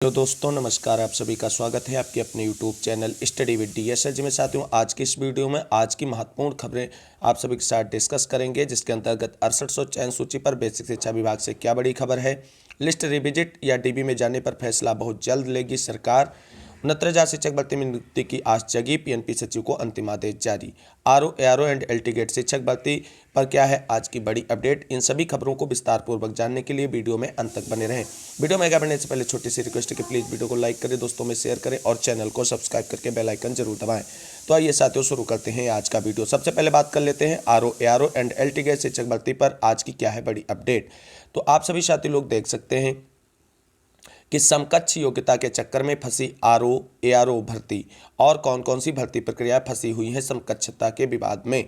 Hello दोस्तों, नमस्कार। आप सभी का स्वागत है आपके अपने YouTube channel study with DSL ji में। साथियों, आज की इस वीडियो में आज की महत्वपूर्ण खबरें आप सभी के साथ डिस्कस करेंगे, जिसके अंतर्गत 6800 चयन सूची पर बेसिक शिक्षा विभाग से क्या बड़ी खबर है। लिस्ट रिविजिट या डीबी में जाने पर फैसला बहुत जल्द लेगी सरकार। 69,000 शिक्षक भर्ती में नियुक्ति की आस जगी, पीएनपी सचिव को अंतिम आदेश जारी। RO, ARO and LT grade शिक्षक भर्ती पर क्या है आज की बड़ी अपडेट। इन सभी खबरों को विस्तार पूर्वक जानने के लिए वीडियो में अंत तक बने रहें। वीडियो में आगे बढ़ने से पहले छोटी सी रिक्वेस्ट है कि प्लीज़ वीडियो को लाइक करें, दोस्तों में शेयर करें और चैनल को सब्सक्राइब करके बेल आइकन जरूर दबाएं। तो आइए साथियों, शुरू करते हैं आज का वीडियो। सबसे पहले बात कर लेते हैं RO, ARO and LT grade शिक्षक भर्ती पर आज की क्या है बड़ी अपडेट। तो आप सभी साथी लोग देख सकते हैं कि समकक्ष योग्यता के चक्कर में फंसी आरओ एआरओ भर्ती और कौन कौन सी भर्ती प्रक्रिया फंसी हुई है समकक्षता के विवाद में।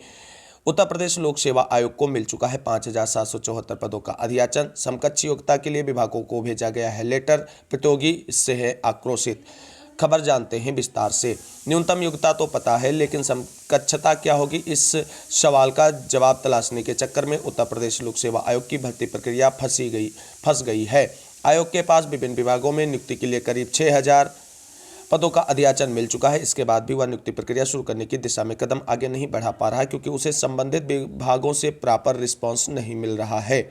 उत्तर प्रदेश लोक सेवा आयोग को मिल चुका है 5,774 पदों का अधियाचन। समकक्ष योग्यता के लिए विभागों को भेजा गया है लेटर, प्रतियोगी इससे है आक्रोशित। खबर जानते हैं विस्तार से। न्यूनतम योग्यता तो पता है, लेकिन समकक्षता क्या होगी, इस सवाल का जवाब तलाशने के चक्कर में उत्तर प्रदेश लोक सेवा आयोग की भर्ती प्रक्रिया फंस गई है। आयोग के पास विभिन्न विभागों में नियुक्ति के लिए करीब 6,000 पदों का अधियाचन मिल चुका है। इसके बाद भी वह नियुक्ति प्रक्रिया शुरू करने की दिशा में कदम आगे नहीं बढ़ा पा रहा है, क्योंकि उसे संबंधित विभागों से प्रॉपर रिस्पांस नहीं मिल रहा है।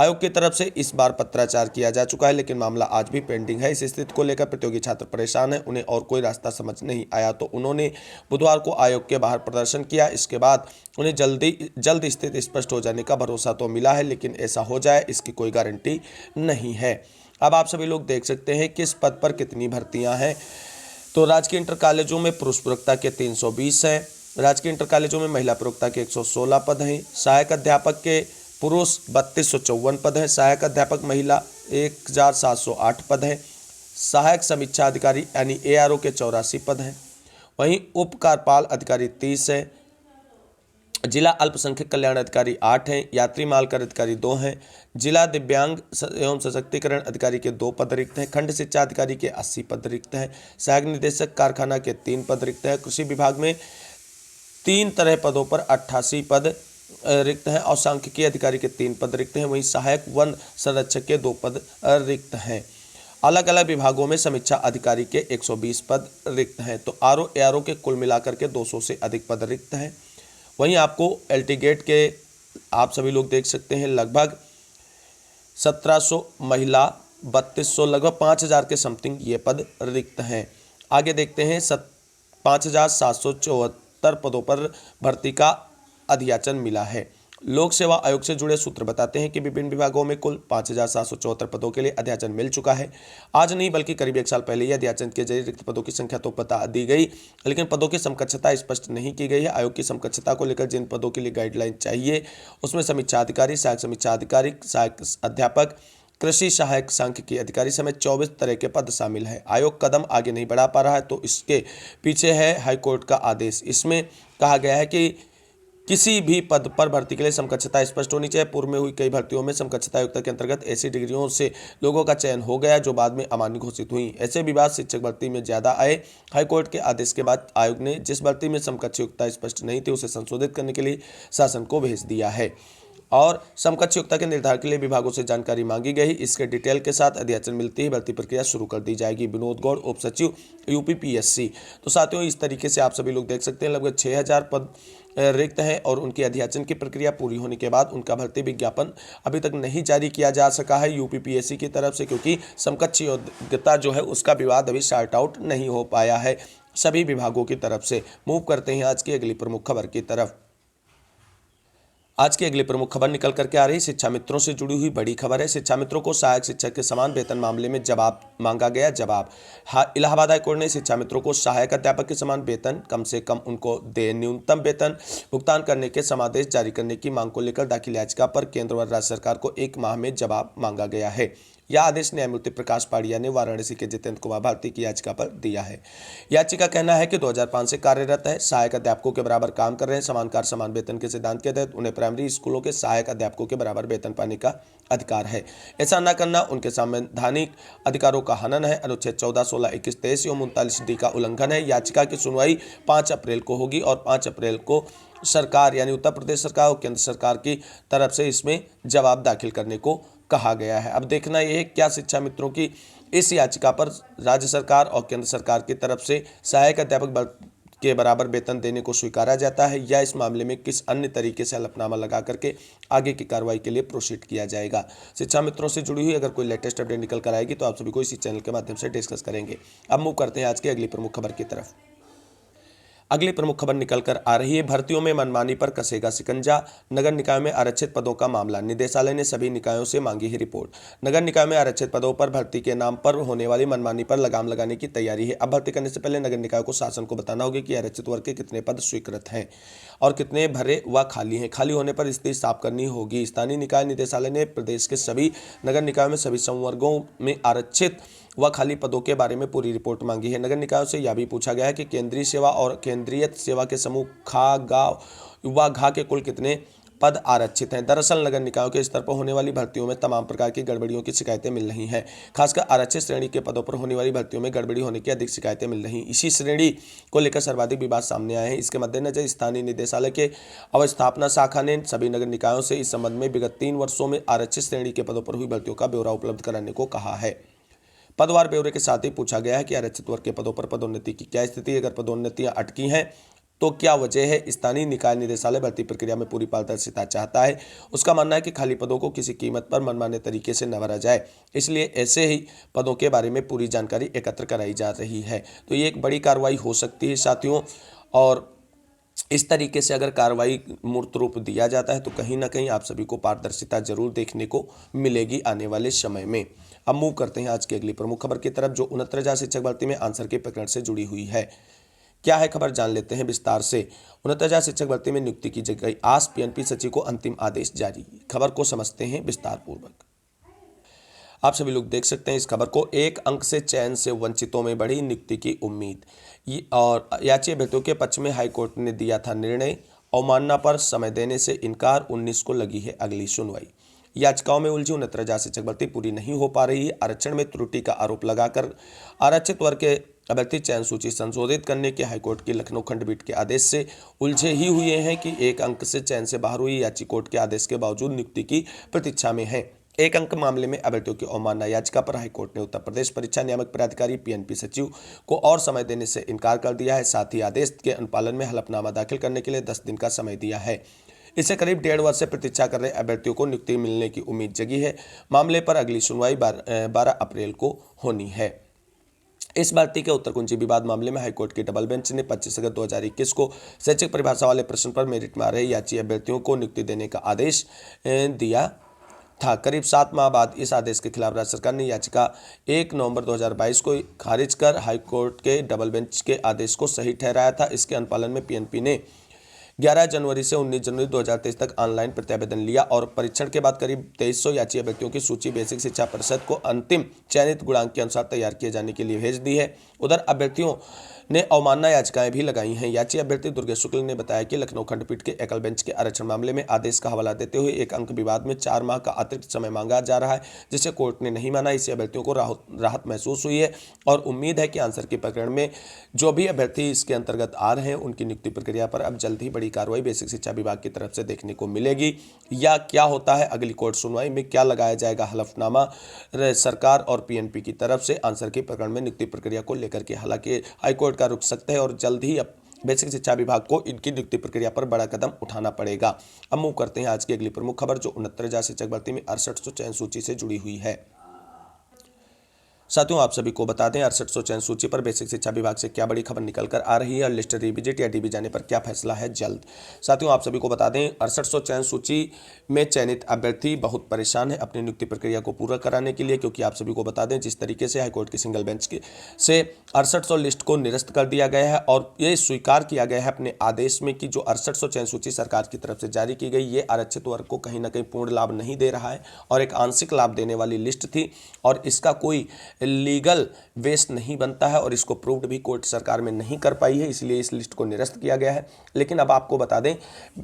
आयोग की तरफ से इस बार पत्राचार किया जा चुका है, लेकिन मामला आज भी पेंडिंग है। इस स्थिति को लेकर प्रतियोगी छात्र परेशान हैं। उन्हें और कोई रास्ता समझ नहीं आया तो उन्होंने बुधवार को आयोग के बाहर प्रदर्शन किया। इसके बाद उन्हें जल्द स्थिति स्पष्ट हो जाने का भरोसा तो मिला है, लेकिन ऐसा हो जाए इसकी कोई गारंटी नहीं है। अब आप सभी लोग देख सकते हैं किस पद पर कितनी भर्तियां हैं। तो राजकीय इंटर कॉलेजों में पुरुष प्रवक्ता के 320 हैं। राजकीय इंटर कॉलेजों में महिला प्रवक्ता के 116 पद हैं। सहायक अध्यापक के पुरुष 3254 पद हैं। सहायक अध्यापक महिला 1708 पद हैं। सहायक समीक्षा अधिकारी यानी एआरओ के 84 पद हैं। वहीं उप कार्यपाल अधिकारी 30 है। जिला अल्पसंख्यक कल्याण अधिकारी 8 हैं। यात्री मालकर अधिकारी 2 हैं। जिला दिव्यांग एवं सशक्तिकरण अधिकारी के 2 पद रिक्त हैं। खंड शिक्षा अधिकारी के 80 पद रिक्त हैं। सहायक निदेशक कारखाना के 3 पद रिक्त हैं। कृषि विभाग में 3 तरह पदों पर 88 पद रिक्त हैं और सांख्यिकी अधिकारी के 3 पद रिक्त हैं। वहीं सहायक वन संरक्षक के 2 पद रिक्त हैं। अलग अलग विभागों में समीक्षा अधिकारी के 120 पद रिक्त हैं। तो आरओ एआरओ के कुल मिलाकर के 200 से अधिक पद रिक्त हैं। वहीं आपको एलटी गेट के आप सभी लोग देख सकते हैं लगभग 1700 महिला, 3200 लगभग 5,000 के समथिंग ये पद रिक्त हैं। आगे देखते हैं 5,774 पदों पर भर्ती का अधियाचन मिला है। लोक सेवा आयोग से जुड़े सूत्र बताते हैं कि विभिन्न विभागों में कुल 5,774 पदों के लिए अध्याचन मिल चुका है। आज नहीं बल्कि करीब 1 साल पहले ही अध्याचन के जरिए रिक्त पदों की संख्या तो बता दी गई, लेकिन पदों की समकक्षता स्पष्ट नहीं की गई है। आयोग की समकक्षता को लेकर जिन पदों के लिए गाइडलाइन चाहिए उसमें समीक्षा अधिकारी, सहायक समीक्षा अधिकारी, सहायक अध्यापक, कृषि सहायक सांख्यिकी अधिकारी समेत 24 तरह के पद शामिल है। आयोग कदम आगे नहीं बढ़ा पा रहा है, तो इसके पीछे है हाईकोर्ट का आदेश। इसमें कहा गया है कि किसी भी पद पर भर्ती के लिए समकक्षता स्पष्ट होनी चाहिए। पूर्व में हुई कई भर्तियों में समकक्षता योग्यता के अंतर्गत ऐसी डिग्रियों से लोगों का चयन हो गया जो बाद में अमान्य घोषित हुई। ऐसे विवाद शिक्षक भर्ती में ज्यादा आए। हाईकोर्ट के आदेश के बाद आयोग ने जिस भर्ती में समकक्ष योग्यता स्पष्ट नहीं थी उसे संशोधित करने के लिए शासन को भेज दिया है और समकक्ष योग्यता के निर्धारण के लिए विभागों से जानकारी मांगी गई। इसके डिटेल के साथ अधियाचन मिलती ही भर्ती प्रक्रिया शुरू कर दी जाएगी। विनोद गौड़, उप सचिव यूपीपीएससी। तो साथियों, इस तरीके से आप सभी लोग देख सकते हैं लगभग 6,000 पद रिक्त हैं और उनकी अधियाचन की प्रक्रिया पूरी होने के बाद उनका भर्ती विज्ञापन अभी तक नहीं जारी किया जा सका है यूपीपीएससी की तरफ से, क्योंकि समकक्ष योग्यता जो है उसका विवाद अभी सॉर्ट आउट नहीं हो पाया है सभी विभागों की तरफ से। मूव करते हैं आज की अगली प्रमुख खबर की तरफ। आज की अगली प्रमुख खबर निकल करके आ रही शिक्षा मित्रों से जुड़ी हुई बड़ी खबर है। शिक्षा मित्रों को सहायक शिक्षक के समान वेतन मामले में जवाब मांगा गया। जवाब, इलाहाबाद हाईकोर्ट ने शिक्षा मित्रों को सहायक अध्यापक के समान वेतन कम से कम उनको दे न्यूनतम वेतन भुगतान करने के समादेश जारी करने की मांग को लेकर दाखिल याचिका पर केंद्र व राज्य सरकार को 1 माह में जवाब मांगा गया है। यह आदेश न्यायमूर्ति प्रकाश पाड़िया ने वाराणसी के जितेंद्र कुमार भारती की याचिका पर दिया है। याचिका कहना है कि 2005 से कार्यरत है, सहायक अध्यापकों के बराबर काम कर रहे हैं। समान कार्य समान वेतन के सिद्धांत के तहत उन्हें प्राइमरी स्कूलों के सहायक अध्यापकों के बराबर वेतन पाने का अधिकार है। ऐसा न करना उनके संवैधानिक अधिकारों का हनन है। अनुच्छेद 14, 16, 21, 23 एवं 39D का उल्लंघन है। याचिका की सुनवाई 5 अप्रैल को होगी और 5 अप्रैल को सरकार यानी उत्तर प्रदेश सरकार और केंद्र सरकार की तरफ से इसमें जवाब दाखिल करने को कहा गया है। अब देखना यह है क्या शिक्षा मित्रों की इस याचिका पर राज्य सरकार और केंद्र सरकार की तरफ से सहायक अध्यापक के बराबर वेतन देने को स्वीकारा जाता है या इस मामले में किस अन्य तरीके से हलफनामा लगा करके आगे की कार्रवाई के लिए प्रोसीड किया जाएगा। शिक्षा मित्रों से जुड़ी हुई अगर कोई लेटेस्ट अपडेट निकल कर आएगी तो आप सभी को इसी चैनल के माध्यम से डिस्कस करेंगे। अब मूव करते हैं आज की अगली प्रमुख खबर की तरफ। अगली प्रमुख खबर निकल कर आ रही है, भर्तियों में मनमानी पर कसेगा शिकंजा, नगर निकाय में आरक्षित पदों का मामला, निदेशालय ने सभी निकायों से मांगी है रिपोर्ट। नगर निकाय में आरक्षित पदों पर भर्ती के नाम पर होने वाली मनमानी पर लगाम लगाने की तैयारी है। अब भर्ती करने से पहले नगर निकाय को शासन को बताना होगा कि आरक्षित वर्ग के कितने पद स्वीकृत हैं और कितने भरे व खाली हैं। खाली होने पर स्थिति साफ करनी होगी। स्थानीय निकाय निदेशालय ने प्रदेश के सभी नगर निकायों में सभी संवर्गों में आरक्षित व खाली पदों के बारे में पूरी रिपोर्ट मांगी है। नगर निकायों से यह भी पूछा गया है कि केंद्रीय सेवा और केंद्रीय सेवा के समूह खा गा व घा के कुल कितने पद आरक्षित हैं। दरअसल नगर निकायों के स्तर पर होने वाली भर्तियों में तमाम प्रकार की गड़बड़ियों की शिकायतें मिल रही हैं। खासकर आरक्षित श्रेणी के पदों पर होने वाली भर्तियों में गड़बड़ी होने की अधिक शिकायतें मिल रही। इसी श्रेणी को लेकर सर्वाधिक विवाद सामने आए हैं। इसके मद्देनजर स्थानीय निदेशालय के अवस्थापना शाखा ने सभी नगर निकायों से इस संबंध में विगत 3 वर्षों में आरक्षित श्रेणी के पदों पर हुई भर्तियों का ब्यौरा उपलब्ध कराने को कहा है। पदवार ब्यौरे के साथ ही पूछा गया है कि आरक्षित वर्ग के पदों पर पदोन्नति की क्या स्थिति है, अगर पदोन्नतियां अटकी हैं तो क्या वजह है। स्थानीय निकाय निदेशालय भर्ती प्रक्रिया में पूरी पारदर्शिता चाहता है। उसका मानना है कि खाली पदों को किसी कीमत पर मनमाने तरीके से न भरा जाए, इसलिए ऐसे ही पदों के बारे में पूरी जानकारी एकत्र कराई जा रही है। तो ये एक बड़ी कार्रवाई हो सकती है साथियों, और इस तरीके से अगर कार्रवाई मूर्त रूप दिया जाता है तो कहीं ना कहीं आप सभी को पारदर्शिता जरूर देखने को मिलेगी आने वाले समय में। अब मूव करते हैं आज की अगली प्रमुख खबर की तरफ, जो 69,000 शिक्षक भर्ती में आंसर के प्रकरण से जुड़ी हुई है। क्या है खबर, जान लेते हैं विस्तार से। 69,000 शिक्षक भर्ती में नियुक्ति की जगह आज पीएनपी सचिव को अंतिम आदेश जारी। खबर को समझते हैं विस्तार पूर्वक। आप सभी लोग देख सकते हैं इस खबर को। एक अंक से चयन से वंचितों में बढ़ी नियुक्ति की उम्मीद। और याचिका अभ्यर्थियों के पक्ष में हाईकोर्ट ने दिया था निर्णय, अवमानना पर समय देने से इनकार। 19 को लगी है अगली सुनवाई। याचिकाओं में उलझी 69,000 शिक्षक भर्ती पूरी नहीं हो पा रही है। आरक्षण में त्रुटि का आरोप लगाकर आरक्षित वर्ग के अभ्यर्थी चयन सूची संशोधित करने के हाईकोर्ट की लखनऊ खंडपीठ के आदेश से उलझे ही हुए हैं कि एक अंक से चयन से बाहर हुई याचिका कोर्ट के आदेश के बावजूद नियुक्ति की प्रतीक्षा में है। एक अंक मामले में अभ्यर्थियों की अवमानना याचिका पर हाईकोर्ट ने उत्तर प्रदेश परीक्षा नियामक प्राधिकारी पीएनपी सचिव को और समय देने से इनकार कर दिया है। साथ ही आदेश के अनुपालन में हलफनामा दाखिल करने के लिए 10 दिन का समय दिया है। इससे करीब 1.5 वर्ष से प्रतीक्षा कर रहे अभ्यर्थियों को नियुक्ति मिलने की उम्मीद जगी है। मामले पर अगली सुनवाई 12 अप्रैल को होनी है। इस भर्ती के उत्तर कुंजी विवाद मामले में हाईकोर्ट की डबल बेंच ने 25 अगस्त 2021 को शैक्षिक परिभाषा वाले प्रश्न पर मेरिट में आ रहे याची अभ्यर्थियों को नियुक्ति देने का आदेश दिया था। करीब 7 माह बाद इस आदेश के खिलाफ राज्य सरकार ने याचिका 1 नवंबर 2022 को खारिज कर हाईकोर्ट के डबल बेंच के आदेश को सही ठहराया था। इसके अनुपालन में पीएनपी ने 11 जनवरी से 19 जनवरी 2023 तक ऑनलाइन प्रत्यावेदन लिया और परीक्षण के बाद करीब 2300 याची अभ्यर्थियों की सूची बेसिक शिक्षा परिषद को अंतिम चयनित गुणांक के अनुसार तैयार किए जाने के लिए भेज दी है। उधर अभ्यर्थियों ने अवमानना याचिकाएं भी लगाई हैं। याची अभ्यर्थी दुर्गेश शुक्ल ने बताया कि लखनऊ खंडपीठ के एकल बेंच के आरक्षण मामले में आदेश का हवाला देते हुए एक अंक विवाद में 4 माह का अतिरिक्त समय मांगा जा रहा है, जिसे कोर्ट ने नहीं माना। इससे अभ्यर्थियों को राहत महसूस हुई है और उम्मीद है कि आंसर के प्रकरण में जो भी अभ्यर्थी इसके अंतर्गत आ रहे हैं उनकी नियुक्ति प्रक्रिया पर अब जल्द ही बड़ी कार्रवाई बेसिक शिक्षा विभाग की तरफ से देखने को मिलेगी। या क्या होता है अगली कोर्ट सुनवाई में, क्या लगाया जाएगा हलफनामा सरकार और पीएनपी की तरफ से आंसर के प्रकरण में नियुक्ति प्रक्रिया को लेकर के। हालांकि हाईकोर्ट का रुख सकता है और जल्द ही अब बेसिक शिक्षा विभाग को इनकी नियुक्ति प्रक्रिया पर बड़ा कदम उठाना पड़ेगा। अब मूव करते हैं आज की अगली प्रमुख खबर, जो 69,000 शिक्षक भर्ती में 6800 चयन सूची से जुड़ी हुई है। साथियों आप सभी को बता दें 6800 चयन सूची पर बेसिक शिक्षा विभाग से क्या बड़ी खबर निकल कर आ रही है और लिस्ट रिविजिट या डीबी जाने पर क्या फैसला है जल्द। साथियों आप सभी को बता दें 6800 चयन सूची में चयनित अभ्यर्थी बहुत परेशान है अपनी नियुक्ति प्रक्रिया को पूरा कराने के लिए, क्योंकि आप सभी को बता दें जिस तरीके से हाईकोर्ट की सिंगल बेंच से 6800 लिस्ट को निरस्त कर दिया गया है और ये स्वीकार किया गया है अपने आदेश में कि जो 6800 चयन सूची सरकार की तरफ से जारी की गई ये आरक्षित वर्ग को कहीं ना कहीं पूर्ण लाभ नहीं दे रहा है और एक आंशिक लाभ देने वाली लिस्ट थी और इसका कोई लीगल वेस्ट नहीं बनता है और इसको प्रूव्ड भी कोर्ट सरकार में नहीं कर पाई है, इसलिए इस लिस्ट को निरस्त किया गया है। लेकिन अब आपको बता दें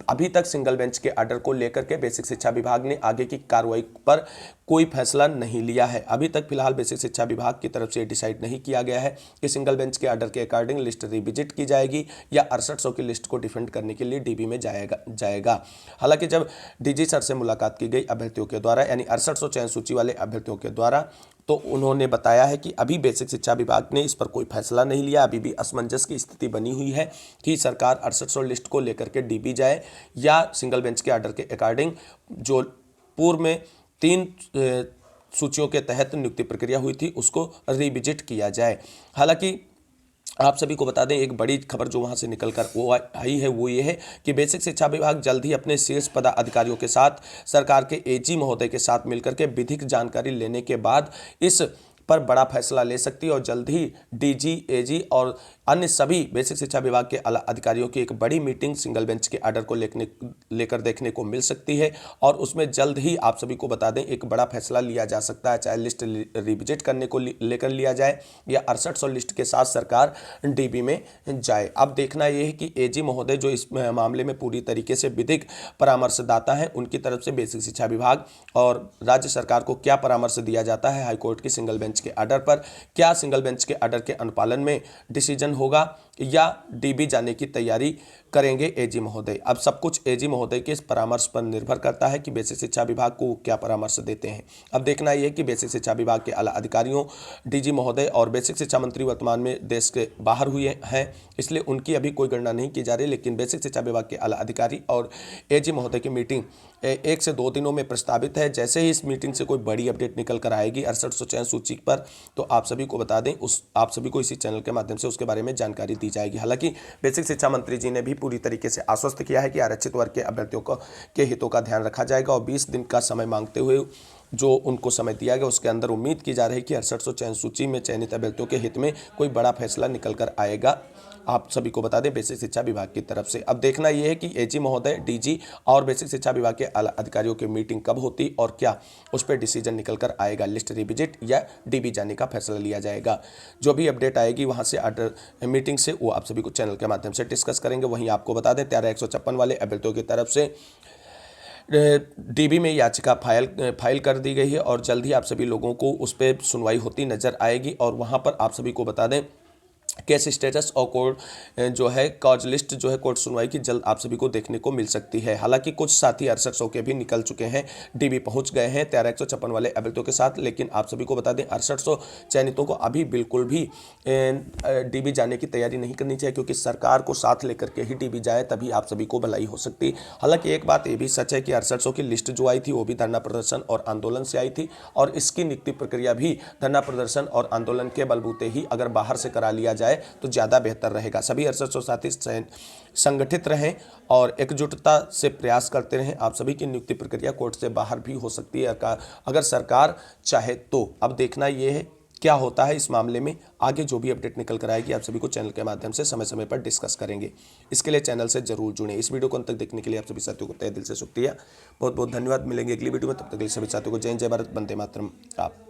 अभी तक सिंगल बेंच के आर्डर को लेकर के बेसिक शिक्षा विभाग ने आगे की कार्रवाई पर कोई फैसला नहीं लिया है। अभी तक फिलहाल बेसिक शिक्षा विभाग की तरफ से डिसाइड नहीं किया गया है कि सिंगल बेंच के आर्डर के अकॉर्डिंग लिस्ट रिविजिट की जाएगी या 6800 की लिस्ट को डिफेंड करने के लिए डीबी में जाएगा। हालांकि जब डीजी सर से मुलाकात की गई अभ्यर्थियों के द्वारा यानी 6800 चयन सूची वाले अभ्यर्थियों के द्वारा तो उन्होंने बताया है कि अभी बेसिक शिक्षा विभाग ने इस पर कोई फैसला नहीं लिया। अभी भी असमंजस की स्थिति बनी हुई है कि सरकार 6800 लिस्ट को लेकर के डीबी जाए या सिंगल बेंच के आर्डर के अकॉर्डिंग जो पूर्व में 3 सूचियों के तहत नियुक्ति प्रक्रिया हुई थी उसको रिविजिट किया जाए। हालांकि आप सभी को बता दें, एक बड़ी खबर जो वहां से निकलकर वो आई है वो ये है कि बेसिक शिक्षा विभाग जल्द ही अपने शीर्ष पदाधिकारियों के साथ सरकार के एजी महोदय के साथ मिलकर के विधिक जानकारी लेने के बाद इस पर बड़ा फैसला ले सकती है और जल्द ही डीजी, एजी और अन्य सभी बेसिक शिक्षा विभाग के आला अधिकारियों की एक बड़ी मीटिंग सिंगल बेंच के आर्डर को लेकर देखने को मिल सकती है और उसमें जल्द ही आप सभी को बता दें एक बड़ा फैसला लिया जा सकता है, चाहे लिस्ट रिविजिट करने को लेकर लिया जाए या 6800 लिस्ट के साथ सरकार डीबी में जाए। अब देखना यह है कि एजी महोदय जो इस मामले में पूरी तरीके से विधिक परामर्शदाता है, उनकी तरफ से बेसिक शिक्षा विभाग और राज्य सरकार को क्या परामर्श दिया जाता है हाईकोर्ट की सिंगल बेंच के आर्डर पर। क्या सिंगल बेंच के आर्डर के अनुपालन में डिसीजन होगा या डीबी जाने की तैयारी करेंगे एजी महोदय। अब सब कुछ एजी महोदय के इस परामर्श पर निर्भर करता है कि बेसिक शिक्षा विभाग को क्या परामर्श देते हैं। अब देखना यह है कि बेसिक शिक्षा विभाग के आला अधिकारियों, डीजी महोदय और बेसिक शिक्षा मंत्री वर्तमान में देश के बाहर हुए हैं, इसलिए उनकी अभी कोई गणना नहीं की जा रही, लेकिन बेसिक शिक्षा विभाग के आला अधिकारी और एजी महोदय की मीटिंग 1 से 2 दिनों में प्रस्तावित है। जैसे ही इस मीटिंग से कोई बड़ी अपडेट निकल कर आएगी 6800 चयन सूची पर, तो आप सभी को बता दें, आप सभी को इसी चैनल के माध्यम से उसके बारे में जानकारी दी जाएगी। हालांकि बेसिक शिक्षा मंत्री जी ने भी पूरी तरीके से आश्वस्त किया है कि आरक्षित वर्ग के अभ्यर्थियों के हितों का ध्यान रखा जाएगा और 20 दिन का समय मांगते हुए जो उनको समय दिया गया उसके अंदर उम्मीद की जा रही है कि 6800 चयन सूची में चयनित अभ्यर्थियों के हित में कोई बड़ा फैसला निकल कर आएगा। आप सभी को बता दें बेसिक शिक्षा विभाग की तरफ से। अब देखना यह है कि एजी महोदय, डीजी और बेसिक शिक्षा विभाग के आला अधिकारियों की मीटिंग कब होती और क्या उस पर डिसीजन निकल कर आएगा, लिस्ट रिविजिट या डीबी जाने का फैसला लिया जाएगा। जो भी अपडेट आएगी वहां से आर्डर मीटिंग से वो आप सभी को चैनल के माध्यम से डिस्कस करेंगे। वहीं आपको बता दें 13156 वाले अभ्यर्थियों की तरफ से डीबी में याचिका फाइल कर दी गई है और जल्द ही आप सभी लोगों को उस पर सुनवाई होती नजर आएगी और वहां पर आप सभी को बता दें केस स्टेटस और कोर्ट जो है कॉज लिस्ट जो है कोर्ट सुनवाई की जल्द आप सभी को देखने को मिल सकती है। हालांकि कुछ साथी 6800 के भी निकल चुके हैं, डीबी पहुंच गए हैं 13156 वाले अभ्यर्थियों के साथ, लेकिन आप सभी को बता दें 6800 चयनितों को अभी बिल्कुल भी डीबी जाने की तैयारी नहीं करनी चाहिए, क्योंकि सरकार को साथ लेकर के ही डीबी जाए तभी आप सभी को भलाई हो सकती। हालांकि एक बात ये भी सच है कि 6800 की लिस्ट जो आई थी वो भी धरना प्रदर्शन और आंदोलन से आई थी और इसकी नियुक्ति प्रक्रिया भी धरना प्रदर्शन और आंदोलन के बलबूते ही अगर बाहर से करा लिया जाए तो ज़्यादा बेहतर रहेगा। सभी 6800 साथी संगठित रहें और एकजुटता से प्रयास करते रहें। आप सभी की नियुक्ति प्रक्रिया कोर्ट से बाहर भी हो सकती है अगर सरकार चाहे तो। अब देखना यह है क्या होता है इस मामले में। आगे जो भी अपडेट निकल कर आएगी आप सभी को चैनल के माध्यम से समय समय पर डिस्कस करेंगे। इसके लिए चैनल से जरूर जुड़ें। इस वीडियो को अंत तक देखने के लिए आप सभी साथियों को तहे दिल से शुक्रिया, बहुत बहुत धन्यवाद। मिलेंगे अगली वीडियो में, तब तक के लिए सभी साथियों को जय जय भारत, वंदे मातरम। आप